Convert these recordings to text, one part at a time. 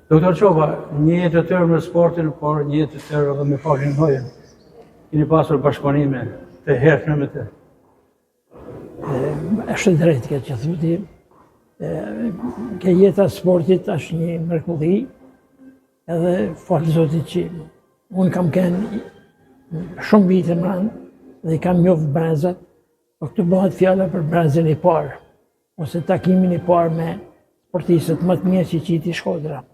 Doktor Qoba, një jetë të tërë në sportin, por një jetë të tërë edhe me falin hojën. Keni pasur bashkëpunime të hershme me të? Është drejtë këtë që thuti. Ke jeta sportit është një mrekulli, edhe falë Zotit që unë kam kënë shumë vite më ranë dhe kam njofë brezat, po këtu bëhet fjalla për brezin e parë, ose takimin e parë me sportistët më të mirë që qiti Shkodra.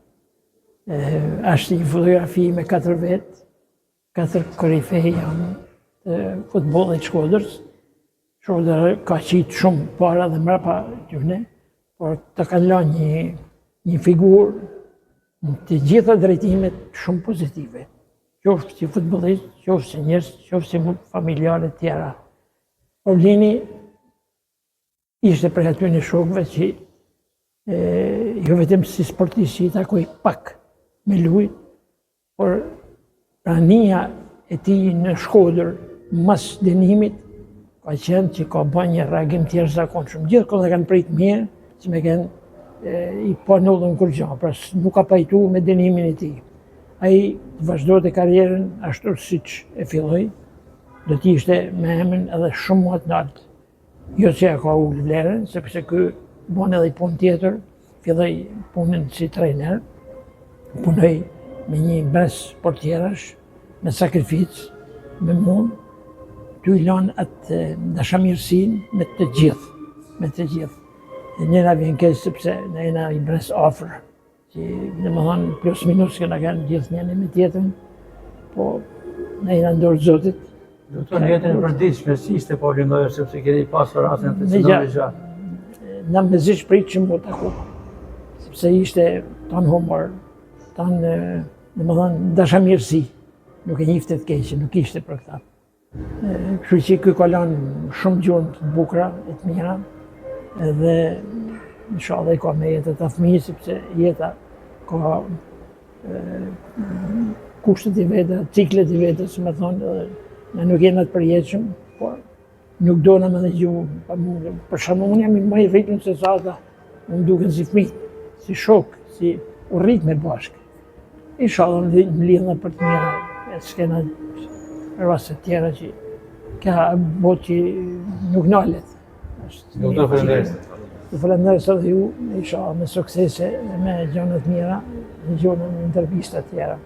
Është një fotografi me 4 vetë, 4 korifej janë të futbollit Shkodrës. Shkodra ka qitë shumë para dhe mrapa tyne, por të kanë lanë një figurë në të gjitha drejtimet shumë pozitive. Qoftë si futbollist, qoftë si njerëz, qoftë si familjarë të tjera. Problemi ishte për aty në shokëve që jo vetëm si sportist që i takoj pak me lujt, por prania e tij në Shkodër mas dënimit ka qenë që ka bën një reagim të jashtëzakonshëm. Gjithë kohë kanë prit mirë, që me kanë i panullën kur gjë, pra nuk ka pajtu me dënimin e tij. Ai vazhdoi karrierën ashtu siç e filloi, do të ishte me emrin edhe shumë më të lartë. Jo që ka u vlerën, sepse ky bën edhe punë tjetër, filloi punën si trajner, punoi me një brez portierash, me sakrificë, me mund, ty lanë atë dashamirësinë me të gjithë. E njëra vjen keq sepse ne jena i brez afër, që domethënë plus minus që na kanë gjithë njëri me tjetrën, po ne jena në dorë të Zotit. Doktor, në jetën e përditshme, si ishte Pauli Ndoja, sepse keni pasur rastin të cilave gjatë? Na mëzish prit që mu taku, sepse ishte tan humor, tan domethënë dashamirësi, nuk e njifte të keqe, nuk ishte për këtë. Kështu që ky ka lënë shumë gjurmë të bukura, e të mira, edhe inshallah i ka me jetët të fëmijë, sepse jeta ka kushtet e veta, ciklet e veta, si me thonë, ne nuk jena të përjetshëm, por nuk do na më dhe gjuhë pa mundë. Për shembull, unë jam më i rritur se sa ata, unë duken si fëmijë, si shok, si u rrit me bashkë. Inshallah më lidhna për të mira, e s'kena raste tjera që ka botë që nuk nalet. Doktor, faleminderit. Ju falenderoj edhe ju, inshallah me suksese, me gjëra të mira, në gjëra në intervista të tjera.